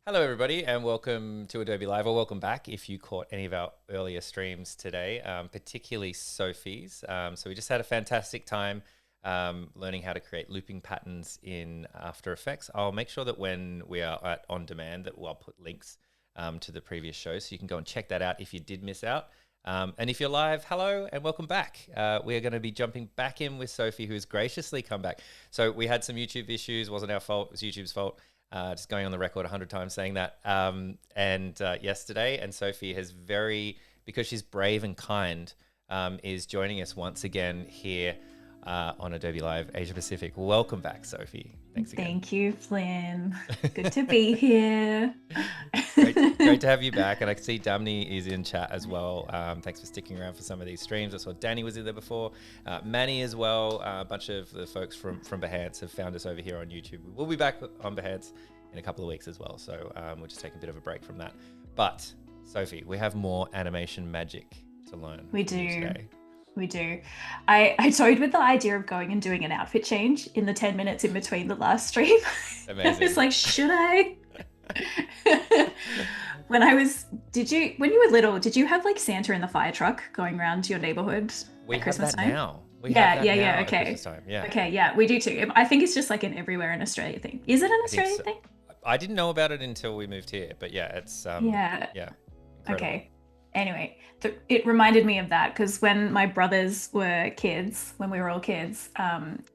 Hello, everybody, and welcome to Adobe Live, or welcome back if you caught any of our earlier streams today, particularly Sophie's. So we just had a fantastic time learning how to create looping patterns in After Effects. I'll make sure that when we are at On Demand that I'll put links to the previous show so you can go and check that out if you did miss out. And if you're live, hello and welcome back. We are going to be jumping back in with Sophie, who has graciously come back. So we had some YouTube issues, wasn't our fault, it was YouTube's fault. Just going on the record 100 times saying that. Yesterday, and Sophie has because she's brave and kind, is joining us once again here on Adobe Live Asia Pacific. Welcome back, Sophie. Thanks again. Thank you, Flynn. Good to be here. Great to have you back. And I can see Damni is in chat as well. Thanks for sticking around for some of these streams. I saw Danny was in there before. Manny as well. A bunch of the folks from Behance have found us over here on YouTube. We'll be back on Behance in a couple of weeks as well. So we'll just take a bit of a break from that. But Sophie, we have more animation magic to learn. We do. Today. We do. I toyed with the idea of going and doing an outfit change in the 10 minutes in between the last stream. Amazing. It's like, should I? When you were little, did you have like Santa in the fire truck going around your neighborhood at Christmas time? Now. Okay. Yeah. Okay, yeah, we do too. I think it's just like an everywhere in Australia thing. Is it an Australian thing? I didn't know about it until we moved here, but yeah, it's yeah. Incredible. Okay. Anyway, it reminded me of that because when my brothers were kids, when we were all kids,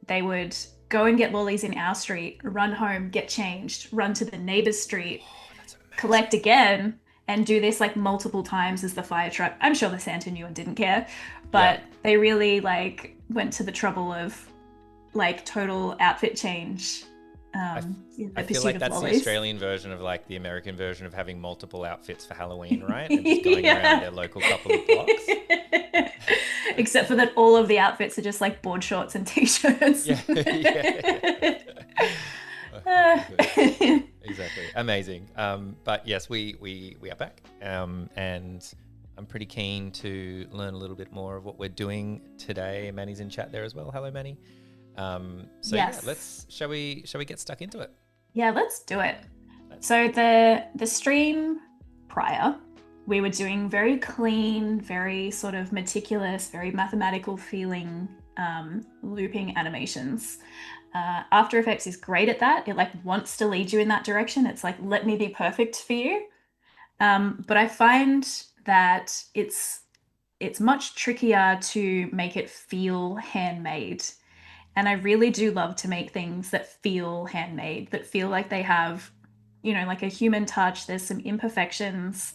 they would go and get lollies in our street, run home, get changed, run to the neighbor's street, collect again, and do this like multiple times as the fire truck. I'm sure the Santa knew and didn't care, but they really like went to the trouble of like total outfit change. I feel like that's the Australian version of like the American version of having multiple outfits for Halloween, right? And just going around their local couple of blocks. Except for that all of the outfits are just like board shorts and t-shirts. Yeah. Exactly. Amazing. But yes, we are back. And I'm pretty keen to learn a little bit more of what we're doing today. Manny's in chat there as well. Hello, Manny. Yes. Shall we get stuck into it? Yeah, let's do it. So the stream prior, we were doing very clean, very sort of meticulous, very mathematical feeling looping animations. After Effects is great at that. It like wants to lead you in that direction. It's like, let me be perfect for you. But I find that it's much trickier to make it feel handmade. And I really do love to make things that feel handmade, that feel like they have, like a human touch. There's some imperfections.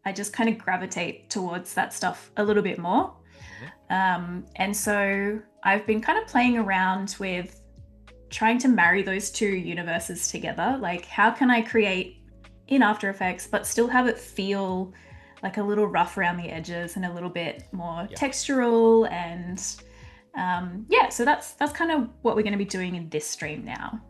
I just kind of gravitate towards that stuff a little bit more. And so I've been kind of playing around with trying to marry those two universes together. Like, how can I create in After Effects, but still have it feel like a little rough around the edges and a little bit more textural and... so that's kind of what we're going to be doing in this stream now.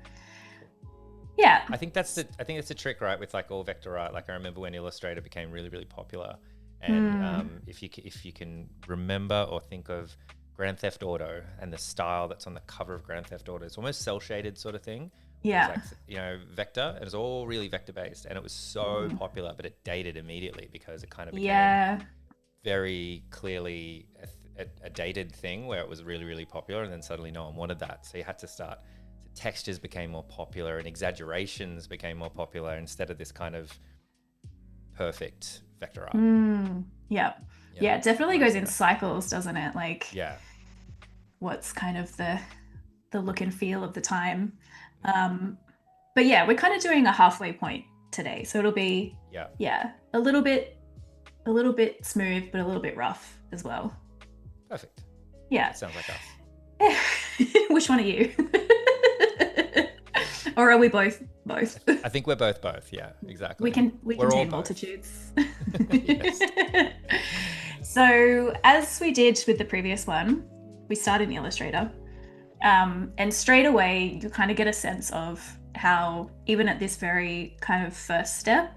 Yeah, I think that's the trick, right? With like all vector art. Like I remember when Illustrator became really, really popular, and if you can remember or think of Grand Theft Auto and the style that's on the cover of Grand Theft Auto, it's almost cell shaded sort of thing. Yeah, like, vector, and it's all really vector based, and it was so popular, but it dated immediately because it kind of became very clearly a dated thing where it was really, really popular, and then suddenly no one wanted that. So you had to start, textures became more popular and exaggerations became more popular instead of this kind of perfect vector art. It definitely goes in cycles, doesn't it? Like, what's kind of the look and feel of the time. But yeah, we're kind of doing a halfway point today. So it'll be, a little bit smooth, but a little bit rough as well. Perfect. Yeah. That sounds like us. Which one are you? Or are we both? I think we're both. Yeah, exactly. We contain multitudes. So as we did with the previous one, we started in Illustrator. And straight away, you kind of get a sense of how, even at this very kind of first step,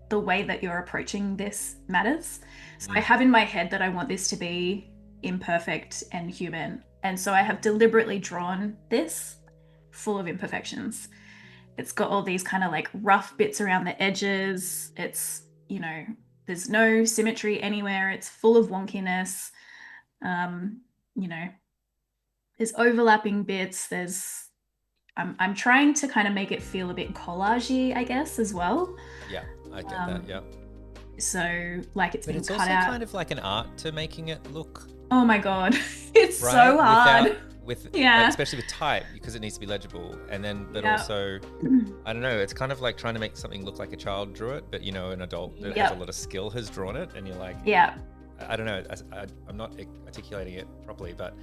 the way that you're approaching this matters. So I have in my head that I want this to be imperfect and human. And so I have deliberately drawn this full of imperfections. It's got all these kind of like rough bits around the edges. It's, there's no symmetry anywhere. It's full of wonkiness. Um, you know, there's overlapping bits. I'm trying to kind of make it feel a bit collagey, I guess, as well. Yeah, I get that. Yeah. So like it's But been it's cut also out. kind of like an art to making it look Oh my God. It's right so hard. with Yeah. especially with type, because it needs to be legible, and then but Yep. also I don't know, it's kind of like trying to make something look like a child drew it, but an adult that has a Yep. lot of skill has drawn it, and you're like, Yeah. I don't know, I'm not articulating it properly, but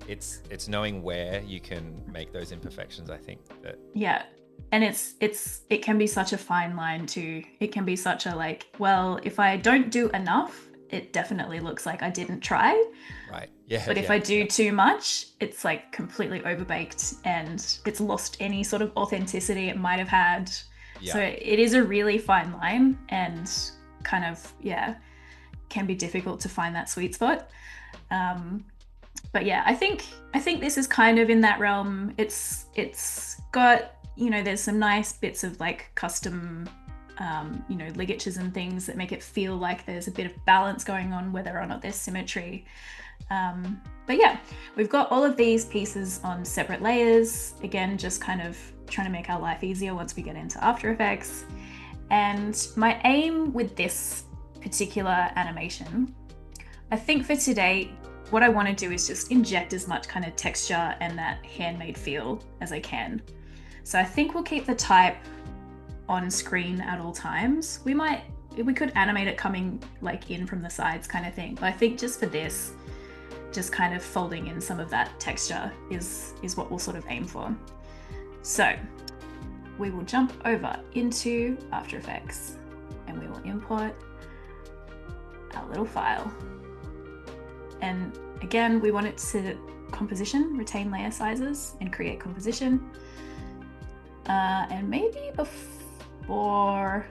it's knowing where you can make those imperfections, I think. That Yeah. And it can be such a fine line too. It can be such a like, well, if I don't do enough, it definitely looks like I didn't try. right, yeah, But if yeah, I do yeah. too much, it's like completely overbaked and it's lost any sort of authenticity it might have had. So Yeah. it is a really fine line and kind of, yeah, can be difficult to find that sweet spot. But yeah, I think this is kind of in that realm. It's got, there's some nice bits of like custom ligatures and things that make it feel like there's a bit of balance going on, whether or not there's symmetry. But yeah, we've got all of these pieces on separate layers. Again, just kind of trying to make our life easier once we get into After Effects. And my aim with this particular animation, I think for today, what I want to do is just inject as much kind of texture and that handmade feel as I can. So I think we'll keep the type on screen at all times. We could animate it coming like in from the sides kind of thing. But I think just for this, just kind of folding in some of that texture is what we'll sort of aim for. So we will jump over into After Effects and we will import our little file. And again, we want it to composition, retain layer sizes, and create composition. And maybe before,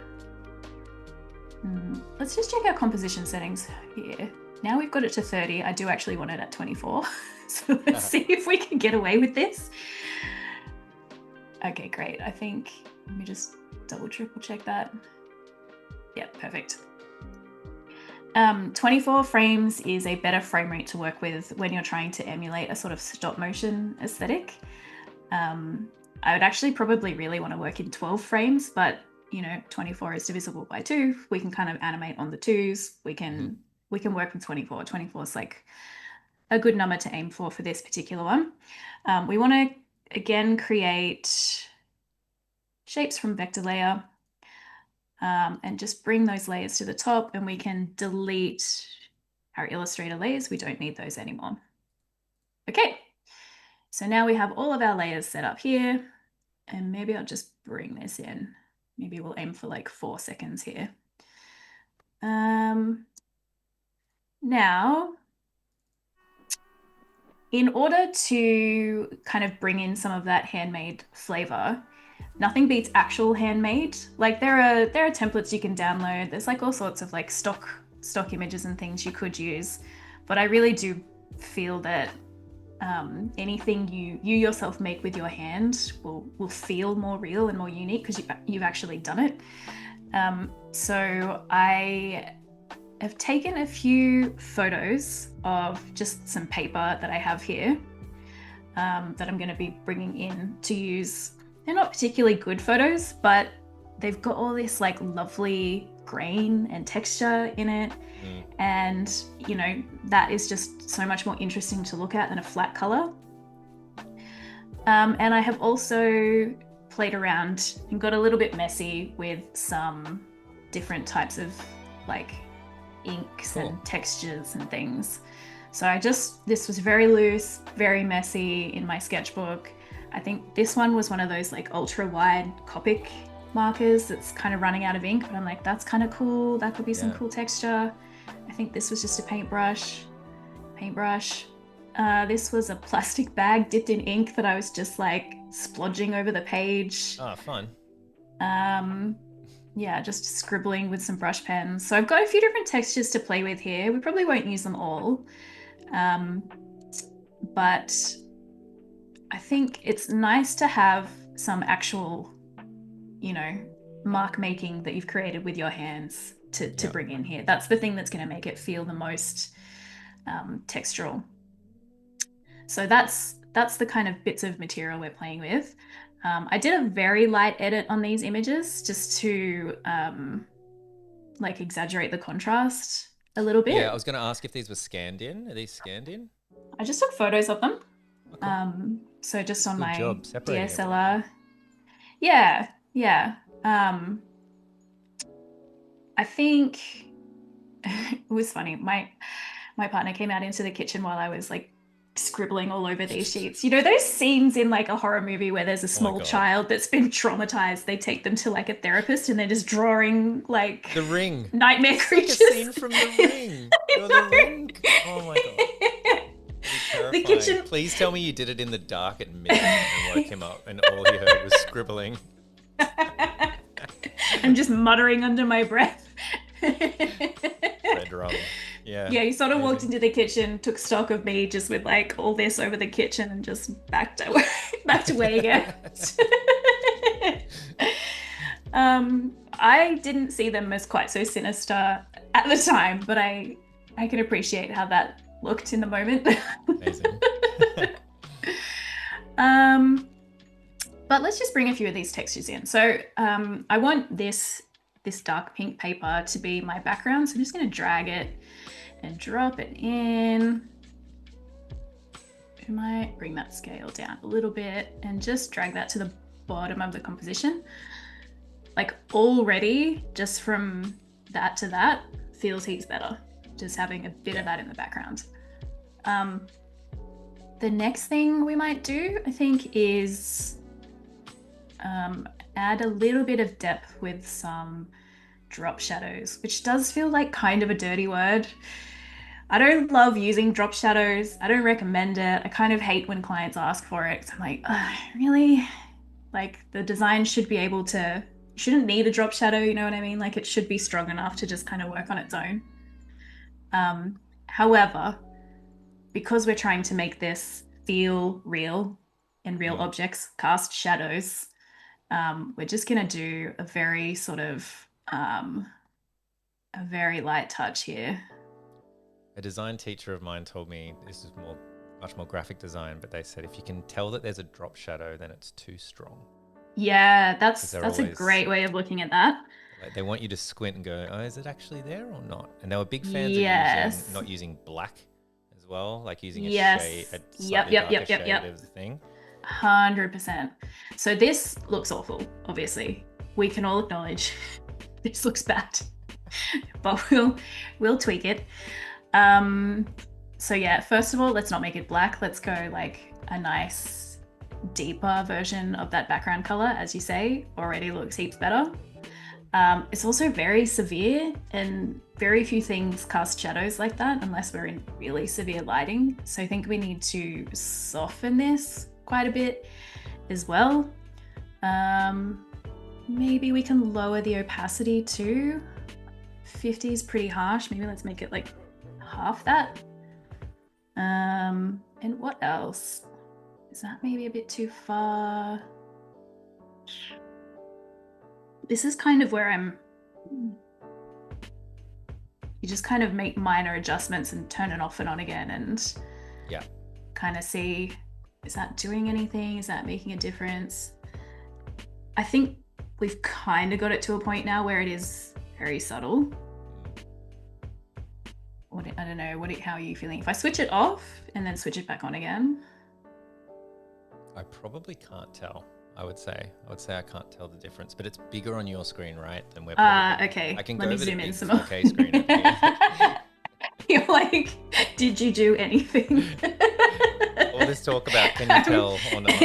let's just check our composition settings here. Now we've got it to 30. I do actually want it at 24. So let's see if we can get away with this. Okay, great. I think, let me just triple check that. Yeah, perfect. 24 frames is a better frame rate to work with when you're trying to emulate a sort of stop motion aesthetic. I would actually probably really want to work in 12 frames, but 24 is divisible by 2. We can kind of animate on the 2s. We can work with 24. 24 is like a good number to aim for this particular one. We want to again create shapes from vector layer. And just bring those layers to the top, and we can delete our Illustrator layers. We don't need those anymore. Okay, so now we have all of our layers set up here, and maybe I'll just bring this in. Maybe we'll aim for like 4 seconds here. Now, in order to kind of bring in some of that handmade flavor, nothing beats actual handmade. Like there are templates you can download. There's like all sorts of like stock images and things you could use, but I really do feel that anything you yourself make with your hand will feel more real and more unique because you've actually done it. So I have taken a few photos of just some paper that I have here that I'm going to be bringing in to use. They're not particularly good photos, but they've got all this like lovely grain and texture in it. And, that is just so much more interesting to look at than a flat color. And I have also played around and got a little bit messy with some different types of like inks and textures and things. So this was very loose, very messy in my sketchbook. I think this one was one of those like ultra wide Copic markers that's kind of running out of ink, but I'm like, that's kind of cool. That could be some cool texture. I think this was just a paintbrush. This was a plastic bag dipped in ink that I was just like splodging over the page. Oh, fun. Yeah, just scribbling with some brush pens. So I've got a few different textures to play with here. We probably won't use them all. But I think it's nice to have some actual you know, mark making that you've created with your hands to bring in here. That's the thing that's going to make it feel the most textural. So that's the kind of bits of material we're playing with. I did a very light edit on these images just to like exaggerate the contrast a little bit. Yeah, I was going to ask if these were scanned in. Are these scanned in? I just took photos of them. Okay. So just on Good my job separating DSLR. Yeah. I think it was funny. My partner came out into the kitchen while I was like scribbling all over these sheets. You know those scenes in like a horror movie where there's a small child that's been traumatized, they take them to like a therapist and they're just drawing like The Ring. nightmare creatures. Like a scene from The Ring. You're The Ring. Oh my god. The kitchen. Please tell me you did it in the dark at midnight and woke him up and all he heard was scribbling. I'm just muttering under my breath. Red rum. Yeah. Yeah, he sort of walked into the kitchen, took stock of me just with like all this over the kitchen and just backed away again. I didn't see them as quite so sinister at the time, but I can appreciate how that looked in the moment. Amazing. But let's just bring a few of these textures in. So I want this dark pink paper to be my background. So I'm just going to drag it and drop it in. I might bring that scale down a little bit and just drag that to the bottom of the composition. Like already, just from that to that, feels heaps better. Just having a bit of that in the background. The next thing we might do, I think, is add a little bit of depth with some drop shadows, which does feel like kind of a dirty word. I don't love using drop shadows. I don't recommend it. I kind of hate when clients ask for it. I'm like, really? Like the design should be able to, shouldn't need a drop shadow, you know what I mean? Like it should be strong enough to just kind of work on its own. However, because we're trying to make this feel real and real objects cast shadows, we're just going to do a very sort of a very light touch here. A design teacher of mine told me, this is much more graphic design, but they said if you can tell that there's a drop shadow, then it's too strong. Yeah, that's a great way of looking at that. Like they want you to squint and go, oh, is it actually there or not? And they were big fans of not using black as well, like using a shade, a slightly darker shade of the thing. 100%. So this looks awful, obviously. We can all acknowledge this looks bad, but we'll tweak it. So yeah, first of all, let's not make it black. Let's go like a nice deeper version of that background color, as you say, already looks heaps better. It's also very severe and very few things cast shadows like that unless we're in really severe lighting. So I think we need to soften this quite a bit as well. Maybe we can lower the opacity too. 50 is pretty harsh. Maybe let's make it like half that. And what else? Is that maybe a bit too far? This is kind of where you just kind of make minor adjustments and turn it off and on again and kind of see, is that doing anything? Is that making a difference? I think we've kind of got it to a point now where it is very subtle. I don't know, how are you feeling? If I switch it off and then switch it back on again? I probably can't tell. I would say I can't tell the difference, but it's bigger on your screen, right? Than we're probably. Okay. I can Let go me over zoom the in big some more. 4K screen. You're like, did you do anything? All this talk about can you tell or not?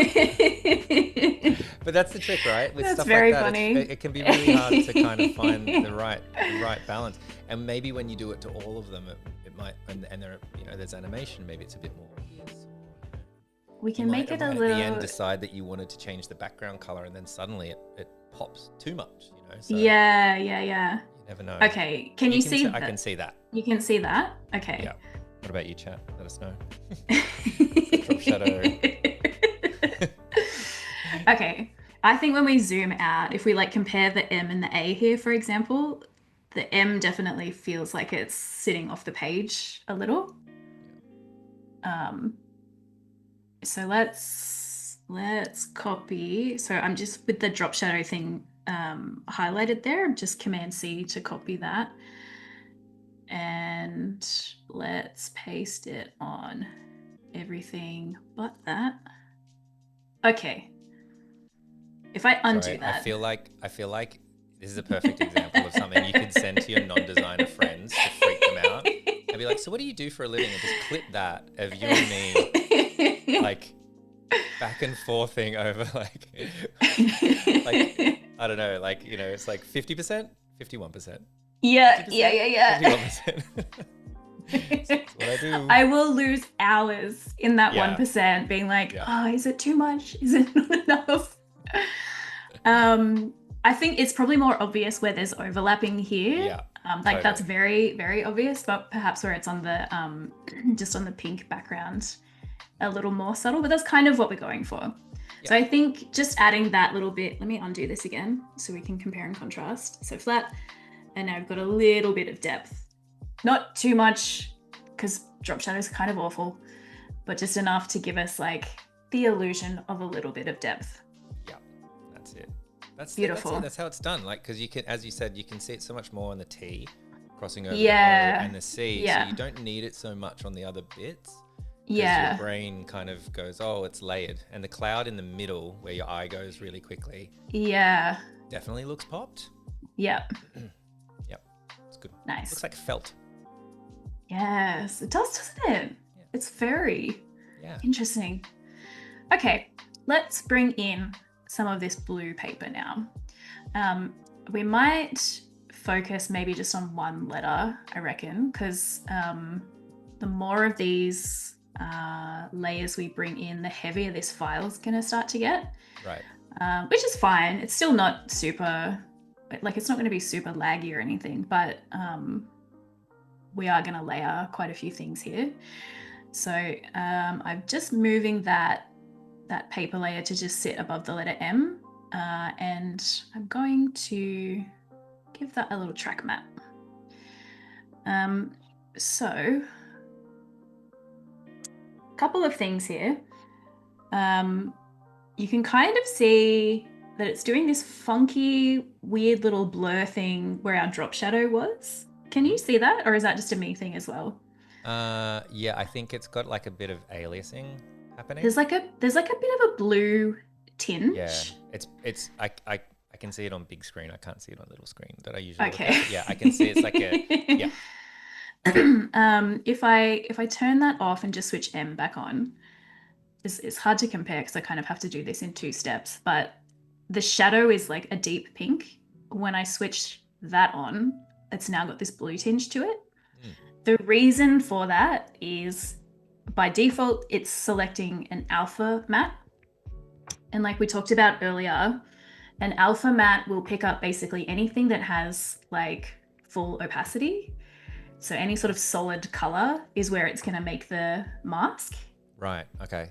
But that's the trick, right? With that's stuff very like that, funny. it can be really hard to kind of find the right balance. And maybe when you do it to all of them, it might. And there, there's animation. Maybe it's a bit more obvious. We can make it a little. At the end, decide that you wanted to change the background color, and then suddenly it pops too much. So yeah. You never know. Okay, can you see? I can see that. You can see that. Okay. Yeah. What about you, chat? Let us know. Drop shadow. Okay. I think when we zoom out, if we like compare the M and the A here, for example, the M definitely feels like it's sitting off the page a little. So let's copy. So I'm just with the drop shadow thing highlighted there. Just Command C to copy that. And let's paste it on everything but that. Okay. If I undo that. I feel like this is a perfect example of something you could send to your non-designer friends to freak them out. And be like, so what do you do for a living? And just clip that of you and me like back and forthing over like I don't know, like, you know, it's like 50%, 51%. Yeah, 50%, yeah. 51%. That's what I do. I will lose hours in that 1% being like, oh, is it too much? Is it not enough? I think it's probably more obvious where there's overlapping here. Yeah. Like that's very, very obvious, but perhaps where it's on the just on the pink background, a little more subtle, but that's kind of what we're going for. Yeah. So I think just adding that little bit, let me undo this again so we can compare and contrast. So flat, and now I've got a little bit of depth. Not too much, because drop shadows are kind of awful, but just enough to give us like the illusion of a little bit of depth. Yeah, that's it. That's beautiful. That's how it's done. Like, because you can, as you said, you can see it so much more on the T crossing over the O and the C. So you don't need it so much on the other bits. Your brain kind of goes, oh, it's layered. And the cloud in the middle where your eye goes really quickly. Yeah. Definitely looks popped. Yep. Yep. It's good. Nice. Looks like felt. Yes, it does, doesn't it? Yeah. It's very interesting. Okay, let's bring in some of this blue paper now. We might focus maybe just on one letter, I reckon, because the more of these layers we bring in, the heavier this file is going to start to get. Right. Which is fine. It's still not super, like it's not going to be super laggy or anything, but we are going to layer quite a few things here. So I'm just moving that paper layer to just sit above the letter M, and I'm going to give that a little track map. So a couple of things here. You can kind of see that it's doing this funky, weird little blur thing where our drop shadow was. Can you see that, or is that just a me thing as well? Yeah, I think it's got like a bit of aliasing happening. There's like a bit of a blue tinge. Yeah, it's I can see it on big screen. I can't see it on little screen that I usually look at. Yeah, I can see it's like a If I turn that off and just switch M back on, it's hard to compare because I kind of have to do this in two steps, but the shadow is like a deep pink. When I switch that on, it's now got this blue tinge to it. The reason for that is by default, it's selecting an alpha matte. And like we talked about earlier, an alpha matte will pick up basically anything that has like full opacity. So any sort of solid color is where it's going to make the mask. Right. Okay.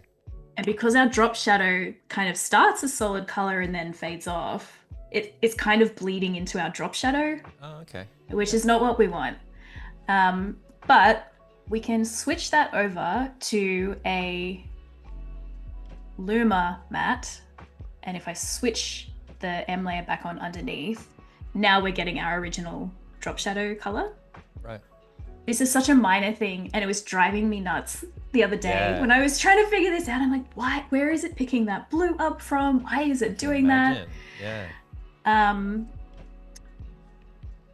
And because our drop shadow kind of starts a solid color and then fades off, it's kind of bleeding into our drop shadow. Oh, okay. Which is not what we want. But we can switch that over to a Luma matte. And if I switch the M layer back on underneath, now we're getting our original drop shadow color. Right. This is such a minor thing, and it was driving me nuts the other day when I was trying to figure this out. I'm like, why? Where is it picking that blue up from? Why is it doing that? Yeah.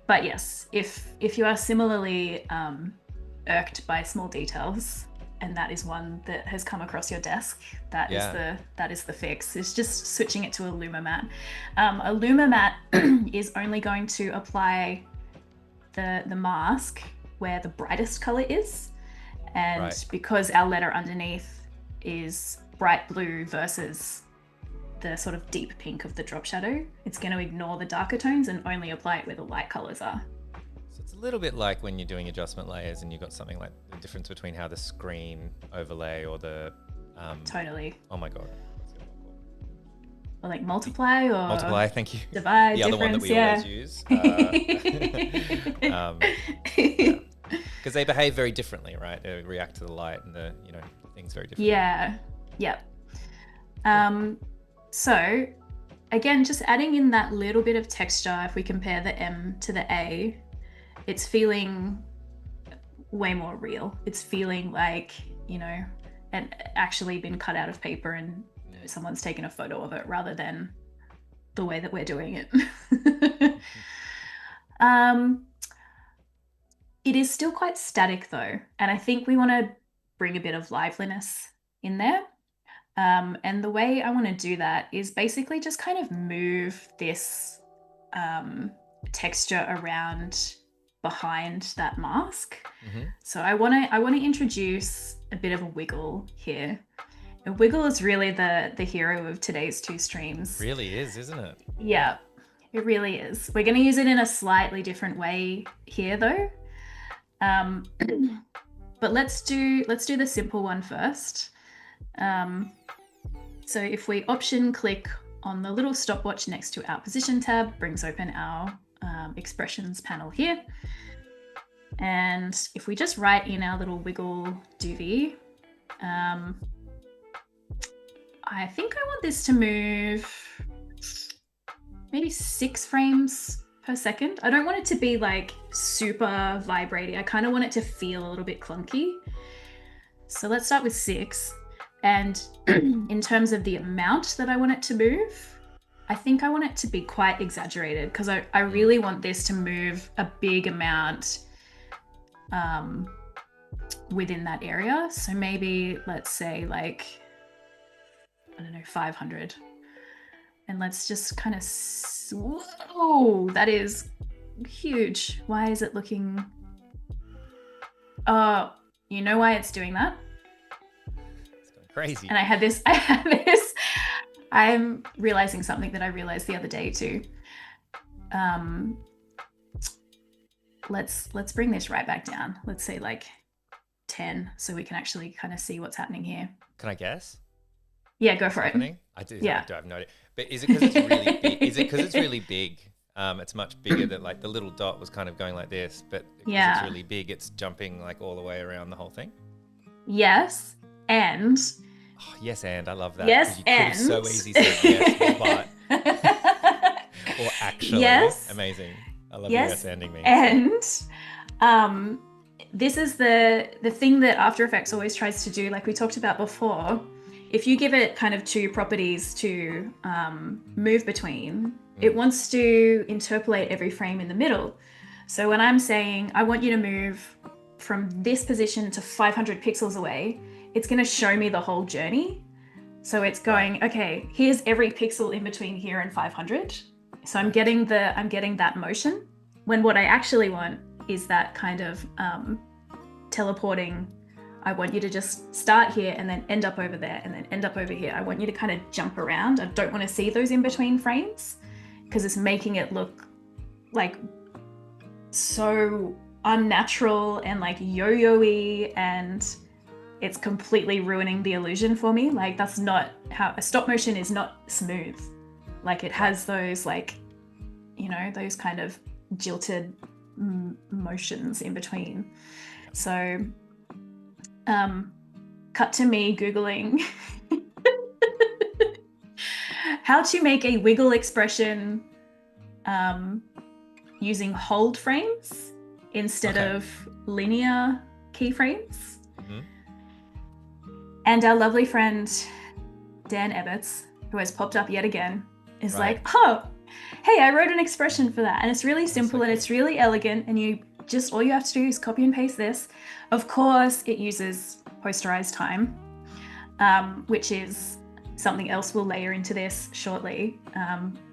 But yes, if you are similarly irked by small details, and that is one that has come across your desk, that is the fix. It's just switching it to a Luma matte. A Luma matte is only going to apply the mask where the brightest color is, and because our letter underneath is bright blue versus the sort of deep pink of the drop shadow, it's going to ignore the darker tones and only apply it where the light colors are. So it's a little bit like when you're doing adjustment layers and you've got something like the difference between how the screen overlay or the totally. Oh my god. or like multiply or multiply. Thank you. Divide. The other one that we always use. Yeah. Because they behave very differently, right? They react to the light and the things very differently. Yeah. Yep. So again, just adding in that little bit of texture. If we compare the M to the A, it's feeling way more real. It's feeling like, and actually been cut out of paper and someone's taken a photo of it rather than the way that we're doing it. It is still quite static though, and I think we want to bring a bit of liveliness in there. And the way I want to do that is basically just kind of move this texture around behind that mask. So I want to introduce a bit of a wiggle here. A wiggle is really the hero of today's two streams. Really is, isn't it? Yeah, it really is. We're going to use it in a slightly different way here though. But let's do the simple one first. So if we option click on the little stopwatch next to our position tab, brings open our expressions panel here. And if we just write in our little wiggle doobie, I think I want this to move maybe 6 frames per second. I don't want it to be like super vibrating. I kind of want it to feel a little bit clunky. So let's start with 6. And in terms of the amount that I want it to move, I think I want it to be quite exaggerated because I really want this to move a big amount within that area. So maybe let's say like, I don't know, 500. And let's just kind of, whoa, that is huge. Why is it looking, you know why it's doing that? It's going crazy. And I had this, I'm realizing something that I realized the other day too. Let's bring this right back down. Let's say like 10 so we can actually kind of see what's happening here. Can I guess? Yeah, go for it. I do have no idea. But is it because it's really big? Is it because it's really big? It's much bigger than like the little dot was kind of going like this, but because it's really big, it's jumping like all the way around the whole thing. Yes, and. Oh, yes, and I love that. Yes, you and. Could have so easy said yes, but or actually. Yes. Amazing. I love you yes-anding me. And this is the thing that After Effects always tries to do, like we talked about before. If you give it kind of 2 properties to move between, it wants to interpolate every frame in the middle. So when I'm saying, I want you to move from this position to 500 pixels away, it's going to show me the whole journey. So it's going, okay, here's every pixel in between here and 500. So I'm getting that motion, when what I actually want is that kind of teleporting. I want you to just start here and then end up over there and then end up over here. I want you to kind of jump around. I don't want to see those in between frames because it's making it look like so unnatural and like yo-yo-y, and it's completely ruining the illusion for me. Like that's not how a stop motion is, not smooth. Like it has those like, those kind of jilted motions in between. So cut to me Googling how to make a wiggle expression using hold frames instead of linear keyframes. And our lovely friend Dan Ebbets, who has popped up yet again, is like, oh, hey, I wrote an expression for that. And it's really simple and it's really elegant. And all you have to do is copy and paste this. Of course, it uses Posterize time, which is something else we'll layer into this shortly.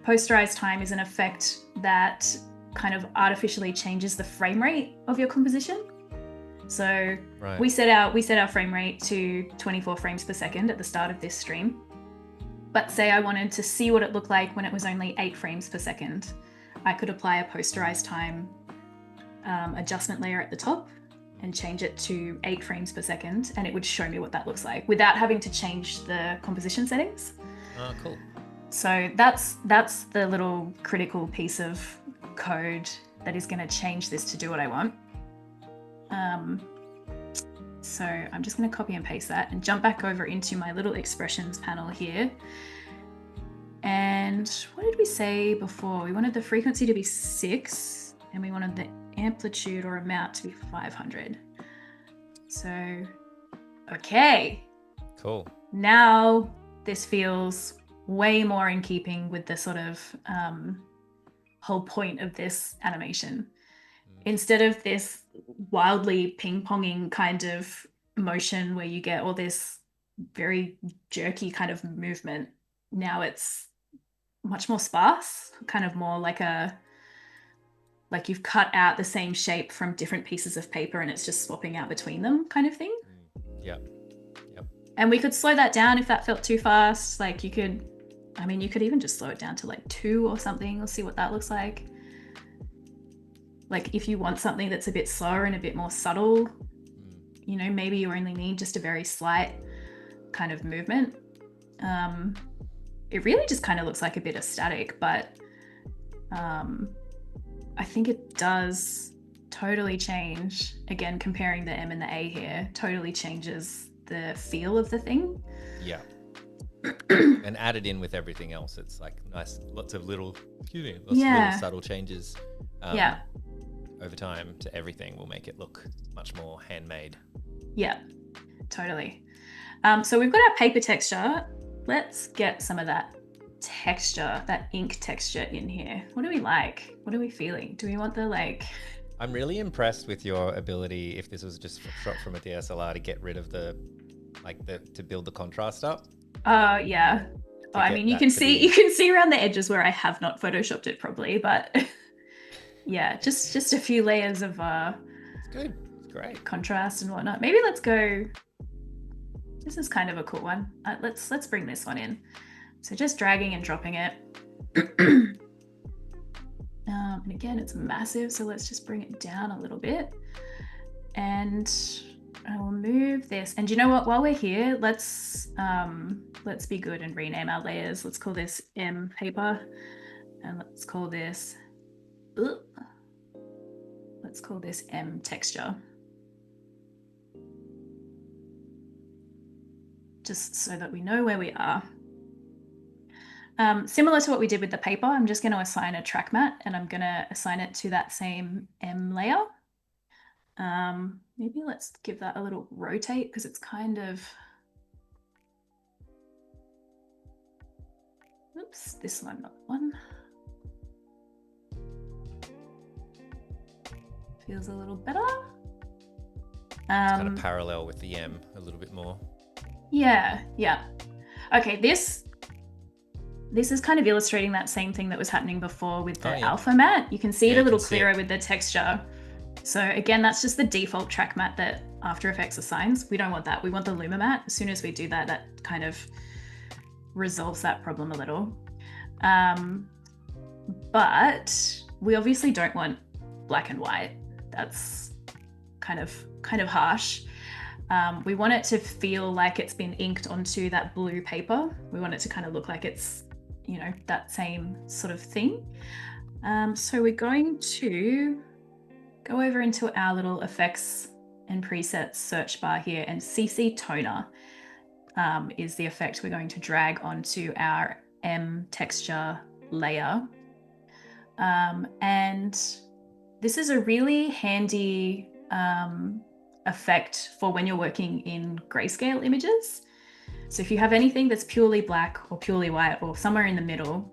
Posterize time is an effect that kind of artificially changes the frame rate of your composition. So we set our frame rate to 24 frames per second at the start of this stream. But say I wanted to see what it looked like when it was only 8 frames per second. I could apply a Posterize time adjustment layer at the top and change it to 8 frames per second, and it would show me what that looks like without having to change the composition settings. Oh, cool. So that's the little critical piece of code that is going to change this to do what I want. So I'm just going to copy and paste that and jump back over into my little expressions panel here. And what did we say before? We wanted the frequency to be 6 and we wanted the amplitude or amount to be 500. So, okay. Cool. Now this feels way more in keeping with the sort of whole point of this animation. Instead of this wildly ping-ponging kind of motion where you get all this very jerky kind of movement, now it's much more sparse, kind of more like you've cut out the same shape from different pieces of paper and it's just swapping out between them kind of thing. Yep. And we could slow that down if that felt too fast. Like you could even just slow it down to like 2 or something. Let's see what that looks like. Like if you want something that's a bit slower and a bit more subtle, you know, maybe you only need just a very slight kind of movement. It really just kind of looks like a bit of static, but I think it does totally change. Again, comparing the M and the A here totally changes the feel of the thing. Yeah. And added in with everything else, it's like nice, lots of little subtle changes. Over time to everything will make it look much more handmade. Yeah, totally. So we've got our paper texture. Let's get some of that texture, that ink texture in here. What do we like? What are we feeling? Do we want the like... I'm really impressed with your ability, if this was just shot from a DSLR, to get rid of to build the contrast up. Yeah. Oh, I mean, you can see around the edges where I have not photoshopped it properly, but yeah, just a few layers of it's good. It's great. Contrast and whatnot. Maybe let's go. This is kind of a cool one. Let's bring this one in. So just dragging and dropping it. And again, it's massive, so let's just bring it down a little bit. And I will move this. And you know what? While we're here, let's be good and rename our layers. Let's call this M paper, and let's call this M texture. Just so that we know where we are. Similar to what we did with the paper, I'm just going to assign a track matte and I'm going to assign it to that same M layer. Maybe let's give that a little rotate because it's kind of, oops, this one, not one. Feels a little better. It's kind of parallel with the M a little bit more. Yeah. Okay, this is kind of illustrating that same thing that was happening before with the alpha matte. You can see it a little clearer with the texture. So again, that's just the default track matte that After Effects assigns. We don't want that. We want the Luma matte. As soon as we do that, that kind of resolves that problem a little. But we obviously don't want black and white. That's kind of harsh. We want it to feel like it's been inked onto that blue paper. We want it to kind of look like it's, you know, that same sort of thing. So we're going to go over into our little effects and presets search bar here, and CC toner is the effect we're going to drag onto our M texture layer. And this is a really handy effect for when you're working in grayscale images. So if you have anything that's purely black or purely white or somewhere in the middle,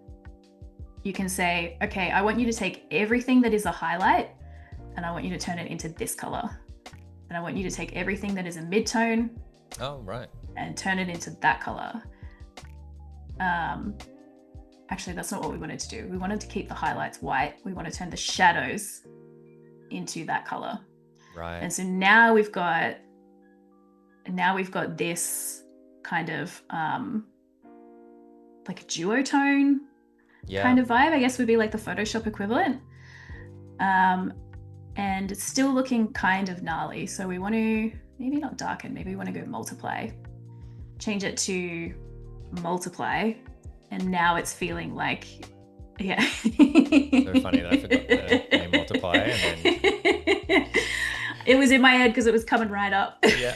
you can say, okay, I want you to take everything that is a highlight and I want you to turn it into this color. And I want you to take everything that is a midtone and turn it into that color. Actually, that's not what we wanted to do. We wanted to keep the highlights white. We want to turn the shadows into that color. Right. And so now we've got this kind of like a duotone kind of vibe, I guess would be like the Photoshop equivalent. And it's still looking kind of gnarly. So we want to maybe not darken, maybe we want to go multiply. Change it to multiply And now it's feeling like, yeah. So funny that I forgot the name multiplier. And then... It was in my head because it was coming right up. Yeah.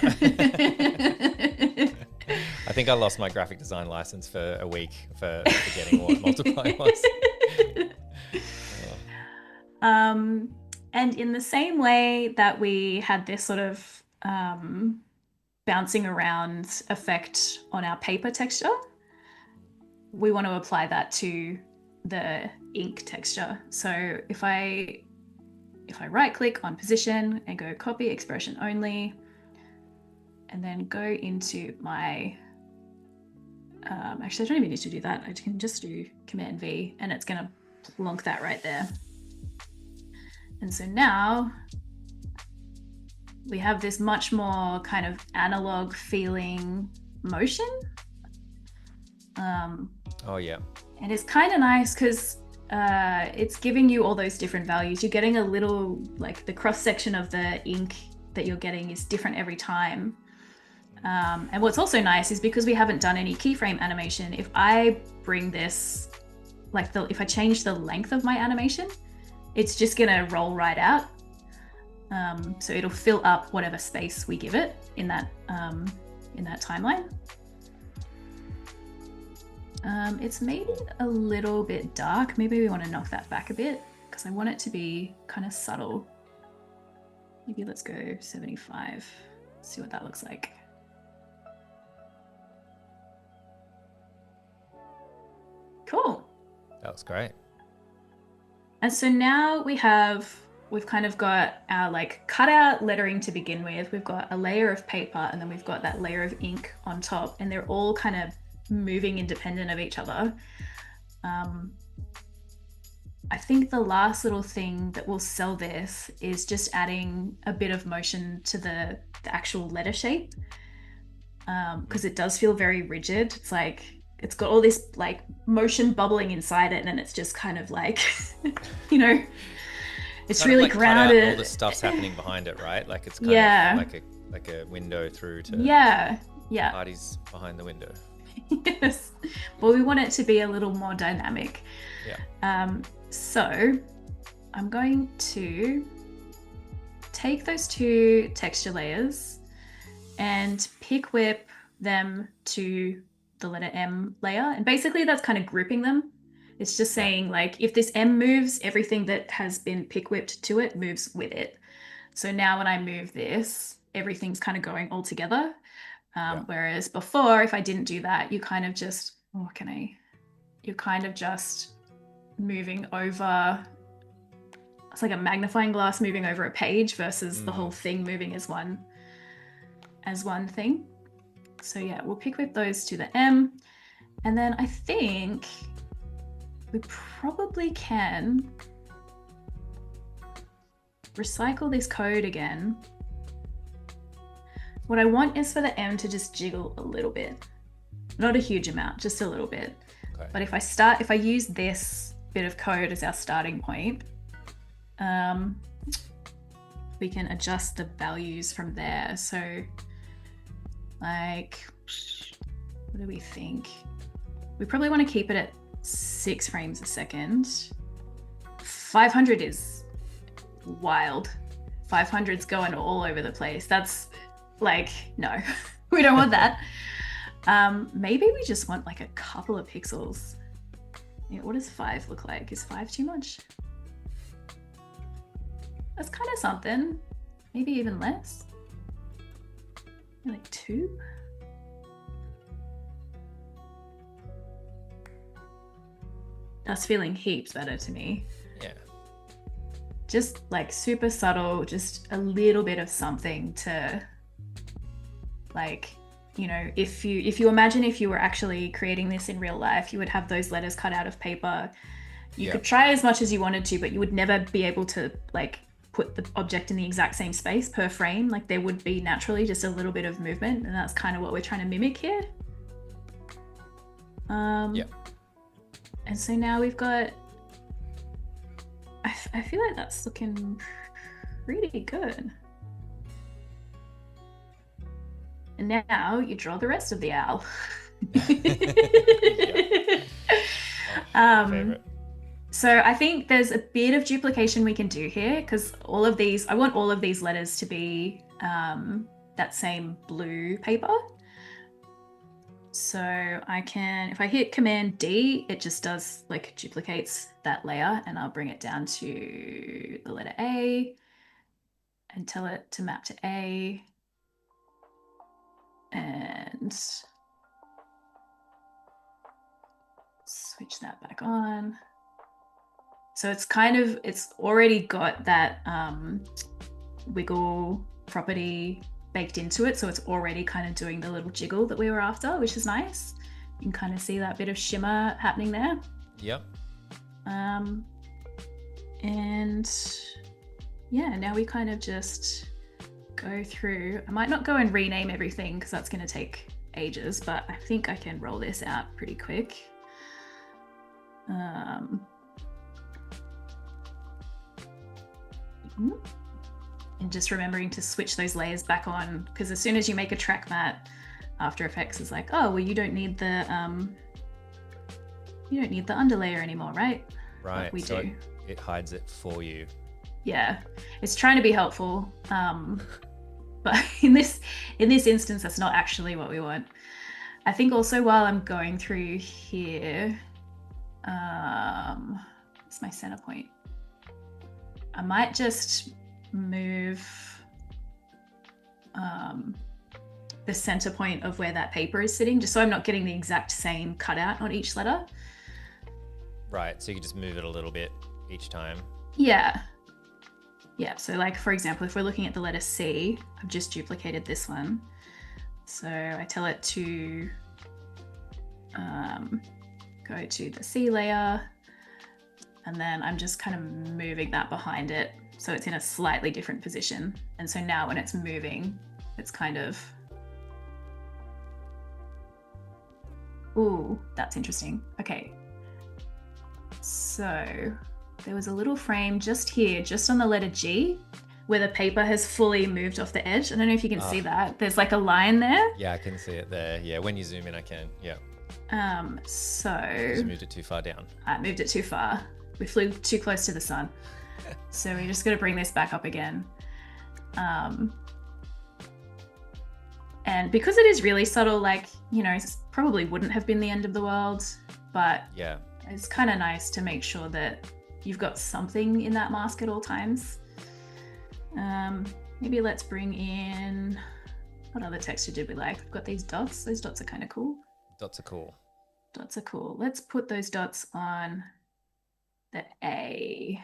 I think I lost my graphic design license for a week for forgetting what multiplier was. And in the same way that we had this sort of bouncing around effect on our paper texture, we want to apply that to the ink texture. So if I right click on position and go copy expression only, and then go into my, actually I don't even need to do that. I can just do Command V and it's gonna plonk that right there. And so now we have this much more kind of analog feeling motion. Oh yeah. And it's kind of nice because it's giving you all those different values. You're getting a little, like the cross section of the ink that you're getting is different every time. And what's also nice is because we haven't done any keyframe animation, if I bring this, like if I change the length of my animation, it's just gonna roll right out. So it'll fill up whatever space we give it in that timeline. It's made it a little bit dark. Maybe we want to knock that back a bit because I want it to be kind of subtle. Maybe let's go 75, see what that looks like. Cool. That was great. And so now we've kind of got our like cutout lettering to begin with. We've got a layer of paper and then we've got that layer of ink on top, and they're all kind of moving independent of each other. I think the last little thing that will sell this is just adding a bit of motion to the actual letter shape, because it does feel very rigid. It's like it's got all this like motion bubbling inside it, and then it's just kind of like you know, it's kind really grounded. All the stuff's happening behind it, right? Like it's kind of like a window through to parties behind the window. Yes, but we want it to be a little more dynamic. So I'm going to take those two texture layers and pick whip them to the letter M layer, and basically that's kind of grouping them. It's just saying like if this M moves, everything that has been pick whipped to it moves with it. So now when I move this, everything's kind of going all together. Whereas before, if I didn't do that, you kind of just, you're kind of just moving over. It's like a magnifying glass moving over a page versus the whole thing moving as one thing. So yeah, we'll pick whip those to the M. And then I think we probably can recycle this code again. What I want is for the M to just jiggle a little bit, not a huge amount, just a little bit. Okay. But if I use this bit of code as our starting point, we can adjust the values from there. So like, what do we think? We probably want to keep it at 6 frames a second. 500 is wild. 500's going all over the place. That's like, no, we don't want that. Maybe we just want like a couple of pixels. Yeah, what does 5 look like? Is 5 too much? That's kind of something. Maybe even less. Like 2? That's feeling heaps better to me. Yeah. Just like super subtle, just a little bit of something to, like, you know, if you imagine if you were actually creating this in real life, you would have those letters cut out of paper. You could try as much as you wanted to, but you would never be able to like put the object in the exact same space per frame. Like there would be naturally just a little bit of movement, and that's kind of what we're trying to mimic here. And so now we've got, I feel like that's looking pretty good. And now you draw the rest of the owl. My Um, favorite. so I think there's a bit of duplication we can do here because all of these, I want all of these letters to be that same blue paper. So I can, if I hit Command D, it just does like duplicates that layer, and I'll bring it down to the letter A and tell it to map to A. And switch that back on. So it's kind of, it's already got that wiggle property baked into it. So it's already kind of doing the little jiggle that we were after, which is nice. You can kind of see that bit of shimmer happening there. Yep. And yeah, now we kind of just go through. I might not go and rename everything because that's going to take ages, but I think I can roll this out pretty quick. And just remembering to switch those layers back on, because as soon as you make a track mat, After Effects is like, oh well, you don't need the underlayer anymore, right? Right. Like we so do. It hides it for you. Yeah, it's trying to be helpful, but in this instance, that's not actually what we want. I think also while I'm going through here, it's my center point. I might just move the center point of where that paper is sitting, just so I'm not getting the exact same cutout on each letter. Right, so you can just move it a little bit each time. Yeah. Yeah, so like, for example, if we're looking at the letter C, I've just duplicated this one. So I tell it to go to the C layer, and then I'm just kind of moving that behind it so it's in a slightly different position. And so now when it's moving, it's kind of, ooh, that's interesting. Okay. So there was a little frame just here, just on the letter G, where the paper has fully moved off the edge. I don't know if you can see that. There's like a line there. Yeah, I can see it there. Yeah, when you zoom in, I can. Yeah. So Just moved it too far down. I moved it too far. We flew too close to the sun. So we just got to bring this back up again. And because it is really subtle, like, you know, it probably wouldn't have been the end of the world, but yeah, it's kind of nice to make sure that you've got something in that mask at all times. Maybe let's bring in, what other texture did we like? We've got these dots. Those dots are kind of cool. Dots are cool. Dots are cool. Let's put those dots on the A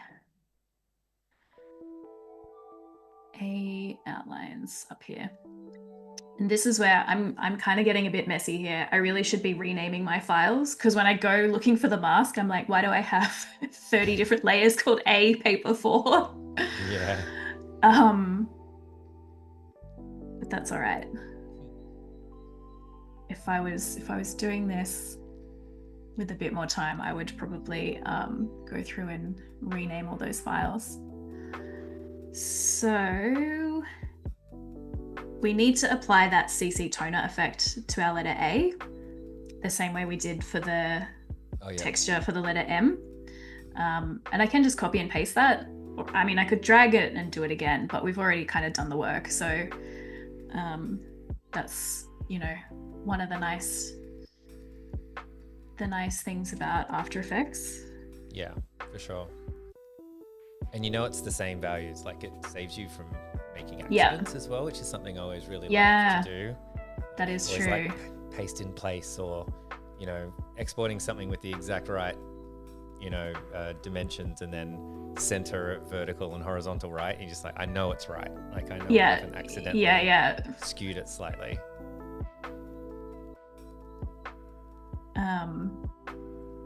outlines up here. And this is where I'm kind of getting a bit messy here. I really should be renaming my files, because when I go looking for the mask, I'm like, why do I have 30 different layers called A paper 4? Yeah. But that's all right. If I was doing this with a bit more time, I would probably go through and rename all those files. So we need to apply that CC toner effect to our letter A, the same way we did for the texture for the letter M. And I can just copy and paste that. I mean, I could drag it and do it again, but we've already kind of done the work. So that's, you know, one of the nice things about After Effects. Yeah, for sure. And you know, it's the same values. Like, it saves you from making accidents as well, which is something I always really like to do. That is always true. Like paste in place, or, you know, exporting something with the exact right, you know, dimensions, and then center it vertical and horizontal right. And you're just like, I know it's right. Like, I know I haven't accidentally skewed it slightly.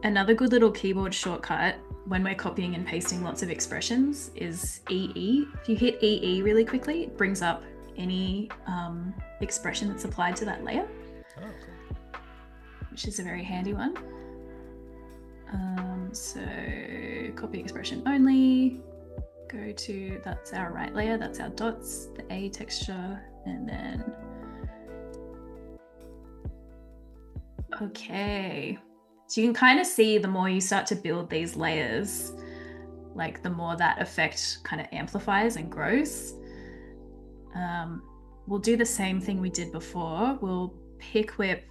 Another good little keyboard shortcut when we're copying and pasting lots of expressions is EE. If you hit EE really quickly, it brings up any expression that's applied to that layer. Oh, cool. Which is a very handy one. So copy expression only, go to, that's our right layer, that's our dots, the A texture, and then, okay. So you can kind of see the more you start to build these layers, like the more that effect kind of amplifies and grows. We'll do the same thing we did before. We'll pick whip.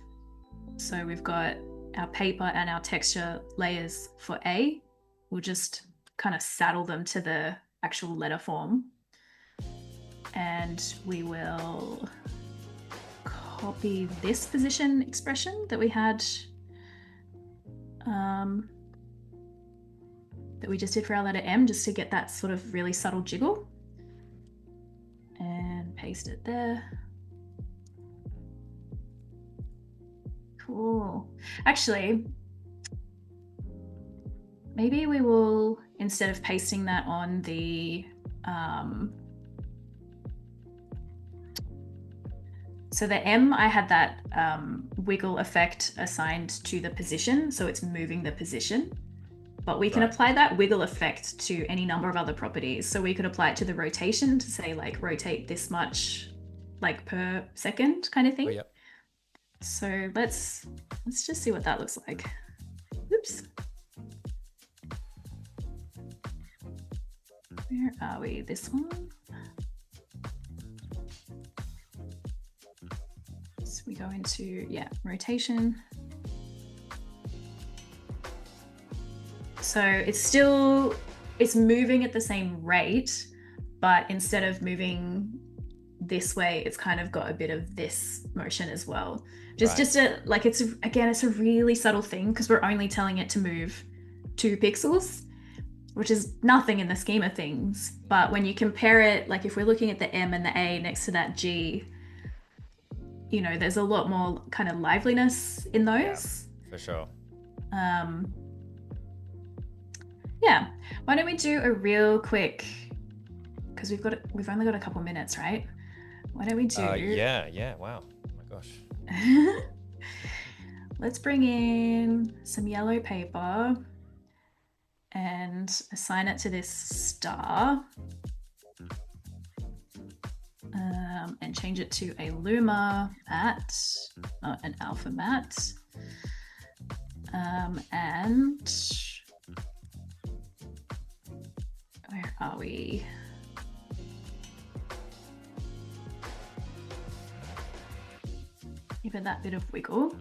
So we've got our paper and our texture layers for A. We'll just kind of saddle them to the actual letter form. And we will copy this position expression that we had, that we just did for our letter M, just to get that sort of really subtle jiggle. And paste it there. Cool. Actually, maybe we will, instead of pasting that on the, so the M, I had that wiggle effect assigned to the position, so it's moving the position. But we can apply that wiggle effect to any number of other properties. So we could apply it to the rotation to say like rotate this much like per second kind of thing. Oh, yep. So let's just see what that looks like. Oops. Where are we? This one? So we go into, yeah, rotation. So it's moving at the same rate, but instead of moving this way, it's kind of got a bit of this motion as well. Just a, like, it's a really subtle thing because we're only telling it to move 2 pixels, which is nothing in the scheme of things. But when you compare it, like if we're looking at the M and the A next to that G, you know, there's a lot more kind of liveliness in those. Yeah, for sure. Yeah, why don't we do a real quick, because we've only got a couple minutes, right? Why don't we do? Yeah. Wow. Oh my gosh. Let's bring in some yellow paper and assign it to this star, and change it to a Luma matte, not an alpha matte, and where are we? Give it that bit of wiggle.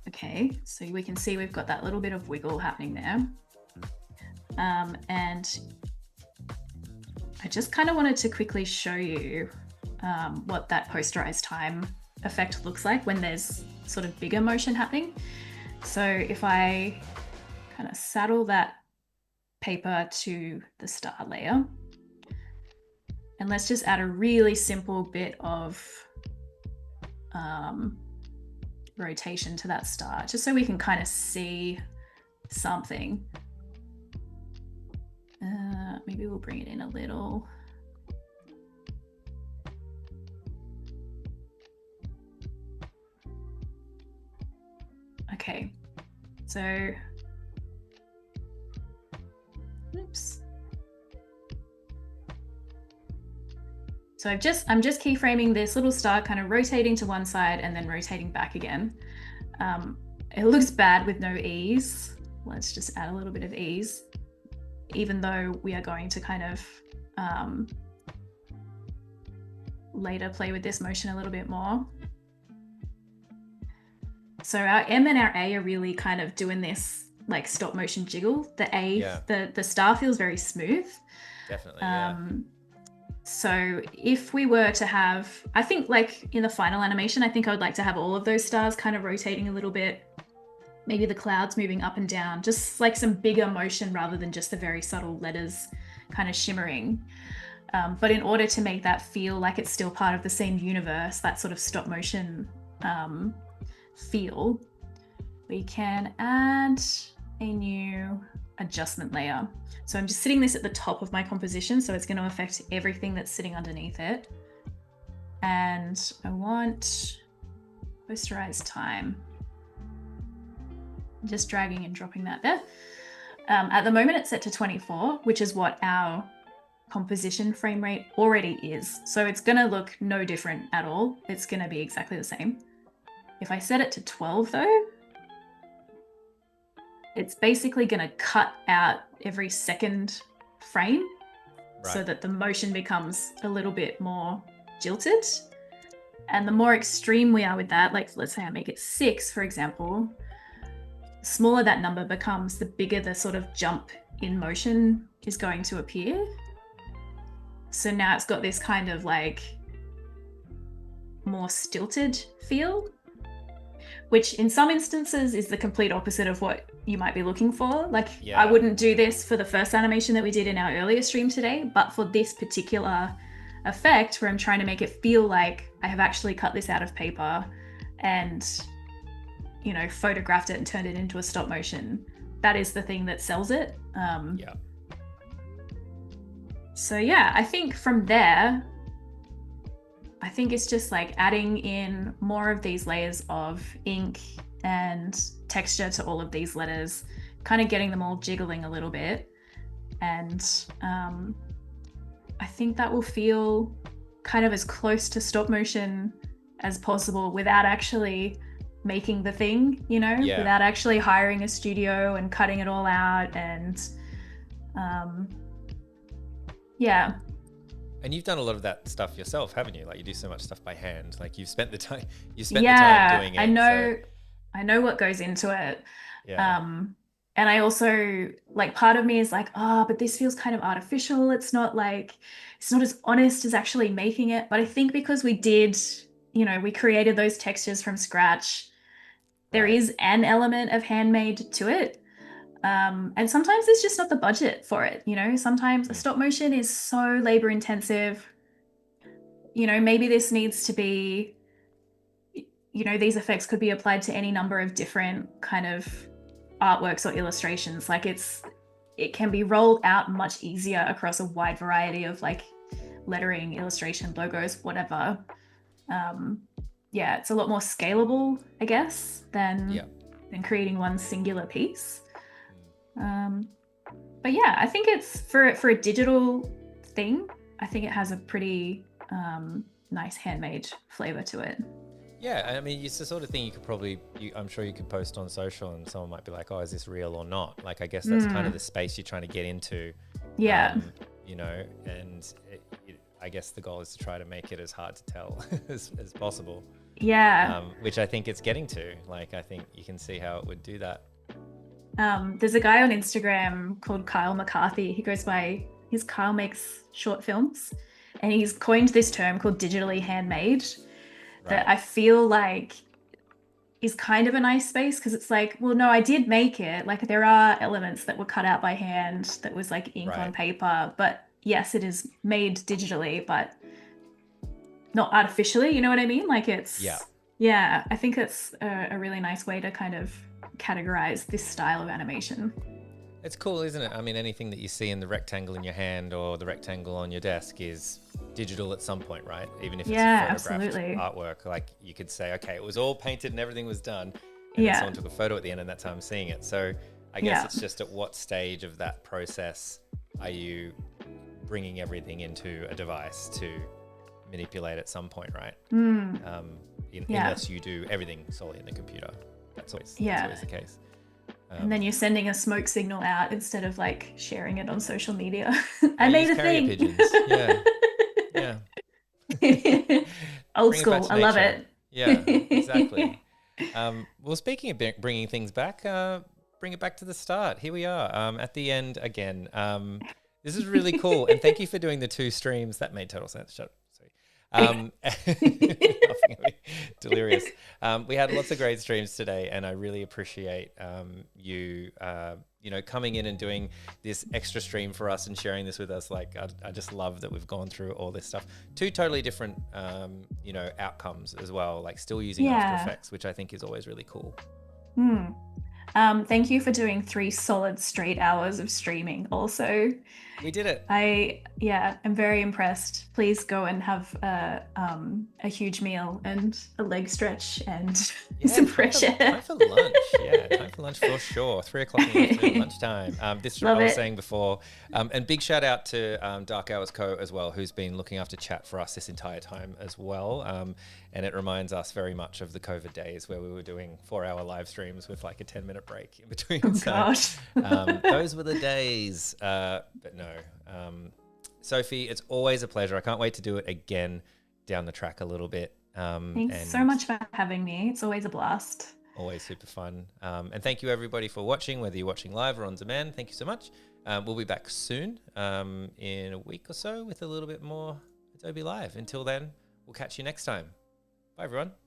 Okay, so we can see we've got that little bit of wiggle happening there. And I just kind of wanted to quickly show you what that posterized time effect looks like when there's sort of bigger motion happening. So if I kind of saddle that paper to the star layer, and let's just add a really simple bit of rotation to that star, just so we can kind of see something. Maybe we'll bring it in a little. Okay, so oops. So I'm just keyframing this little star, kind of rotating to one side and then rotating back again. It looks bad with no ease. Let's just add a little bit of ease, even though we are going to kind of later play with this motion a little bit more. So our M and our A are really kind of doing this like stop motion jiggle. The A, yeah. the star feels very smooth. Definitely, yeah. So if we were to have, I think like in the final animation, I think I would like to have all of those stars kind of rotating a little bit. Maybe the clouds moving up and down, just like some bigger motion rather than just the very subtle letters kind of shimmering. But in order to make that feel like it's still part of the same universe, that sort of stop motion feel, we can add a new adjustment layer. So I'm just sitting this at the top of my composition, so it's going to affect everything that's sitting underneath it. And I want posterize time. Just dragging and dropping that there. At the moment it's set to 24, which is what our composition frame rate already is. So it's going to look no different at all. It's going to be exactly the same. If I set it to 12 though, it's basically going to cut out every second frame so Right. that the motion becomes a little bit more jilted. And the more extreme we are with that, like let's say I make it 6, for example, the smaller that number becomes, the bigger the sort of jump in motion is going to appear. So now it's got this kind of like more stilted feel, which in some instances is the complete opposite of what you might be looking for. Like, Yeah. I wouldn't do this for the first animation that we did in our earlier stream today, but for this particular effect where I'm trying to make it feel like I have actually cut this out of paper and, you know, photographed it and turned it into a stop motion, that is the thing that sells it. Yeah. So yeah, I think from there, I think it's just like adding in more of these layers of ink and texture to all of these letters, kind of getting them all jiggling a little bit. And I think that will feel kind of as close to stop motion as possible without actually making the thing, you know, without actually hiring a studio and cutting it all out. And yeah. And you've done a lot of that stuff yourself, haven't you? Like, you do so much stuff by hand. Like, you've spent the time the time doing it. I know what goes into it. Yeah. And I also, like, part of me is like, but this feels kind of artificial. It's not as honest as actually making it. But I think because we did, you know, we created those textures from scratch, there is an element of handmade to it. And sometimes there's just not the budget for it, you know. Sometimes a stop motion is so labor intensive. You know, maybe this needs to be, you know, these effects could be applied to any number of different kind of artworks or illustrations. Like, it can be rolled out much easier across a wide variety of like lettering, illustration, logos, whatever. It's a lot more scalable, I guess, than creating one singular piece. But yeah, I think it's for a digital thing, I think it has a pretty nice handmade flavor to it. Yeah, I mean, it's the sort of thing you could probably, I'm sure you could post on social and someone might be like, oh, is this real or not? Like, I guess that's kind of the space you're trying to get into. Yeah. You know, and I guess the goal is to try to make it as hard to tell as possible. Yeah. Which I think it's getting to. Like, I think you can see how it would do that. There's a guy on Instagram called Kyle McCarthy. He goes by, Kyle makes short films, and he's coined this term called digitally handmade that I feel like is kind of a nice space, because it's like, well, no, I did make it. Like, there are elements that were cut out by hand that was like ink on paper, but yes, it is made digitally, but not artificially, you know what I mean? Like, it's I think it's a really nice way to kind of categorize this style of animation. It's cool, isn't it? I mean, anything that you see in the rectangle in your hand or the rectangle on your desk is digital at some point, right? Even if it's a photographed artwork, like, you could say, okay, it was all painted and everything was done, and then someone took a photo at the end, and that's how I'm seeing it. So I guess it's just at what stage of that process are you bringing everything into a device to manipulate at some point, right? Unless you do everything solely in the computer. That's always the case. And then you're sending a smoke signal out instead of like sharing it on social media. I made a thing. Pigeons. Yeah. Old school. I love it. Yeah, exactly. Well, speaking of bringing things back, bring it back to the start. Here we are at the end again. This is really cool. And thank you for doing the 2 streams. That made total sense. Shut up. Delirious. We had lots of great streams today, and I really appreciate you coming in and doing this extra stream for us and sharing this with us. Like, I just love that we've gone through all this stuff. 2 totally different outcomes as well, like still using After Effects, which I think is always really cool. Thank you for doing 3 solid straight hours of streaming also. We did it. I'm very impressed. Please go and have a huge meal and a leg stretch and some fresh air. Time for lunch. Yeah, time for lunch for sure. 3 o'clock in the afternoon, lunchtime. Love I was it. saying before, and big shout out to Dark Hours Co as well, who's been looking after chat for us this entire time as well. And it reminds us very much of the COVID days where we were doing 4-hour live streams with like a 10-minute break in between. Oh gosh. Those were the days. But no. Sophie, it's always a pleasure. I can't wait to do it again down the track a little bit. Thanks so much for having me. It's always a blast. Always super fun. And thank you everybody for watching, whether you're watching live or on demand. Thank you so much. We'll be back soon in a week or so with a little bit more Adobe Live. Until then, we'll catch you next time. Bye, everyone.